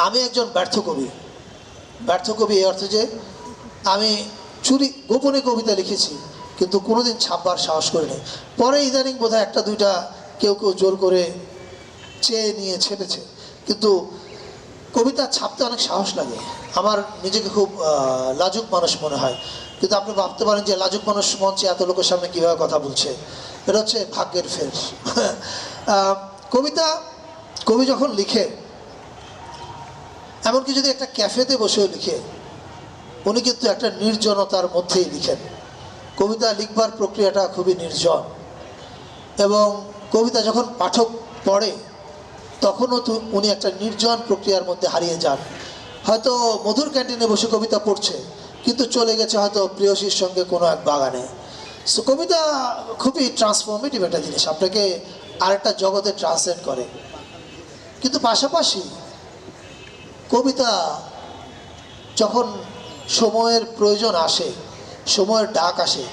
আমি একজন ব্যর্থ কবি এই অর্থে যে আমি গোপনে কবিতা লিখেছি, কিন্তু কোনোদিন ছাপবার সাহস করিনি। পরে ইদানিং বোধহয় একটা দুইটা কেউ জোর করে চেয়ে নিয়ে ছেপেছে, কিন্তু কবিতা ছাপতে অনেক সাহস লাগে। আমার নিজেকে খুব লাজুক মানুষ মনে হয়, কিন্তু আপনি ভাবতে পারেন যে লাজুক মানুষ মঞ্চে এত লোকের সামনে কীভাবে কথা বলছে। এটা হচ্ছে ভাগ্যের ফের। কবি যখন লিখে, এমনকি যদি একটা ক্যাফেতে বসেও লিখে, উনি কিন্তু একটা নির্জনতার মধ্যেই লিখেন। কবিতা লিখবার প্রক্রিয়াটা খুবই নির্জন, এবং কবিতা যখন পাঠক পড়ে তখনও তো উনি একটা নির্জন প্রক্রিয়ার মধ্যে হারিয়ে যান। হয়তো মধুর ক্যান্টিনে বসে কবিতা পড়ছে, কিন্তু চলে গেছে হয়তো প্রেয়সীর সঙ্গে কোনো এক বাগানে। সো কবিতা খুবই ট্রান্সফর্মেটিভ একটা জিনিস, আপনাকে আরেকটা জগতে ট্রান্সলেট করে। কিন্তু পাশাপাশি কবিতা যখন সময়ের প্রয়োজন আসে, সময়ের ডাক আসে,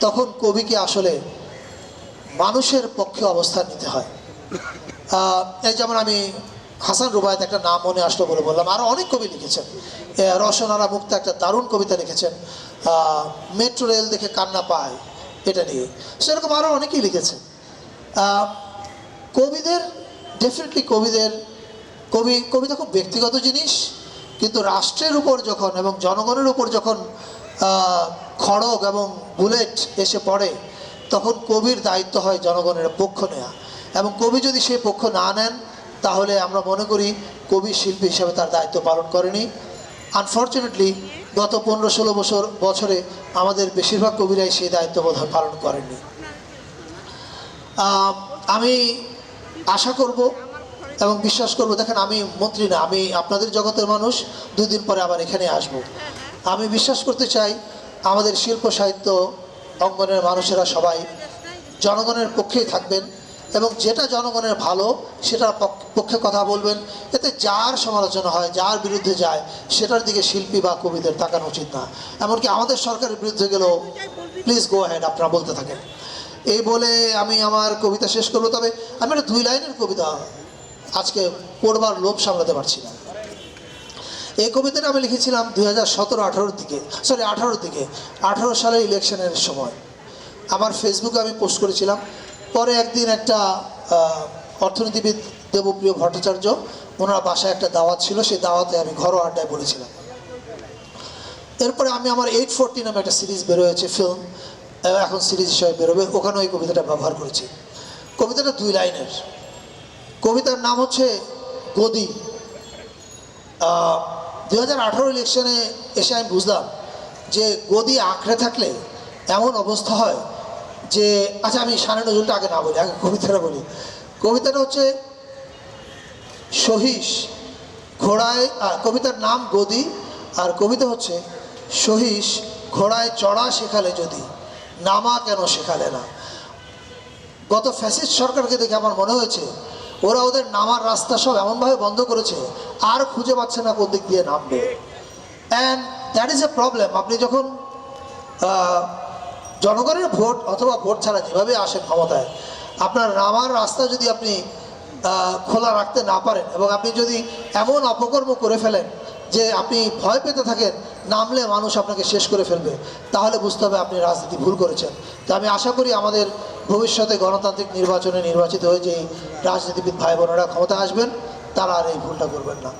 তখন কবিকে আসলে মানুষের পক্ষে অবস্থান নিতে হয়। এই যেমন আমি হাসান রুবায়েত একটা নাম মনে আসলো বলে বললাম, আরও অনেক কবি লিখেছেন। রওশন আরা মুক্তা একটা দারুণ কবিতা লিখেছেন, মেট্রো রেল দেখে কান্না পায়, এটা নিয়ে। সেরকম আরও অনেকেই লিখেছেন। কবিদের ডেফিনেটলি কবিতা খুব ব্যক্তিগত জিনিস, কিন্তু রাষ্ট্রের উপর যখন এবং জনগণের উপর যখন খড়গ এবং বুলেট এসে পড়ে, তখন কবির দায়িত্ব হয় জনগণের পক্ষ নেওয়া। এবং কবি যদি সেই পক্ষ না নেন, তাহলে আমরা মনে করি কবি শিল্পী হিসাবে তার দায়িত্ব পালন করেনি। আনফর্চুনেটলি গত 15-16 বছরে আমাদের বেশিরভাগ কবিরাই সেই দায়িত্ব বোধহয় পালন করেননি। আমি আশা করব এবং বিশ্বাস করব, দেখেন আমি মন্ত্রী না, আমি আপনাদের জগতের মানুষ, 2 দিন পরে আবার এখানে আসব। আমি বিশ্বাস করতে চাই আমাদের শিল্প সাহিত্য অঙ্গনের মানুষেরা সবাই জনগণের পক্ষেই থাকবেন, এবং যেটা জনগণের ভালো সেটার পক্ষে কথা বলবেন। এতে যার সমালোচনা হয়, যার বিরুদ্ধে যায়, সেটার দিকে শিল্পী বা কবিদের তাকানো উচিত না। এমনকি আমাদের সরকারের বিরুদ্ধে গেলেও প্লিজ গো অ্যাহেড, আপনারা বলতে থাকেন। এই বলে আমি আমার কবিতা শেষ করবো। তবে আমি একটা 2 লাইনের কবিতা আজকে পড়বার লোভ সামলাতে পারছি না। এই কবিতাটা আমি লিখেছিলাম 2017-18 দিকে, 18 সালের ইলেকশনের সময়। আমার ফেসবুকে আমি পোস্ট করেছিলাম। পরে একদিন একটা অর্থনীতিবিদ দেবপ্রিয় ভট্টাচার্য, ওনার বাসায় একটা দাওয়াত ছিল, সেই দাওয়াতে আমি ঘরোয়া আড্ডায় বলেছিলাম। এরপরে আমি আমার 840 নামে একটা সিরিজ বেরোয়েছে, ফিল্ম, এখন সিরিজ হিসেবে বেরোবে, ওখানে ওই কবিতাটা ব্যবহার করেছি। কবিতাটা 2 লাইনের। কবিতার নাম হচ্ছে গদি। 2018 ইলেকশনে এসে আমি বুঝলাম যে গদি আঁকড়ে থাকলে এমন অবস্থা হয় যে, আচ্ছা আমি শানে নজরুলটা আগে না বলি, আগে কবিতাটা বলি। কবিতাটা হচ্ছে সহিস ঘোড়ায়, কবিতার নাম গদি, আর কবিতা হচ্ছে সহিস ঘোড়ায় চড়া শেখালে যদি, নামা কেন শেখালে না। গত ফ্যাসিস্ট সরকারকে দেখে আমার মনে হয়েছে ওরা ওদের নামার রাস্তা সব এমনভাবে বন্ধ করেছে, আর খুঁজে পাচ্ছে না কোন দিক দিয়ে নামবে। And that is a problem. আপনি যখন জনগণের ভোট অথবা ভোট ছাড়া যেভাবে আসে ক্ষমতায়, আপনার নামার রাস্তা যদি আপনি খোলা রাখতে না পারেন, এবং আপনি যদি এমন অপকর্ম করে ফেলেন যে আপনি ভয় পেতে থাকেন নামলে মানুষ আপনাকে শেষ করে ফেলবে, তাহলে বুঝতে হবে আপনি রাজনীতি ভুল করেছেন। তো আমি আশা করি আমাদের ভবিষ্যতে গণতান্ত্রিক নির্বাচনে নির্বাচিত হয়ে যে রাজনীতিবিদ ভাই বোনেরা ক্ষমতা আসবেন, তারা আর এই ভুলটা করবেন না।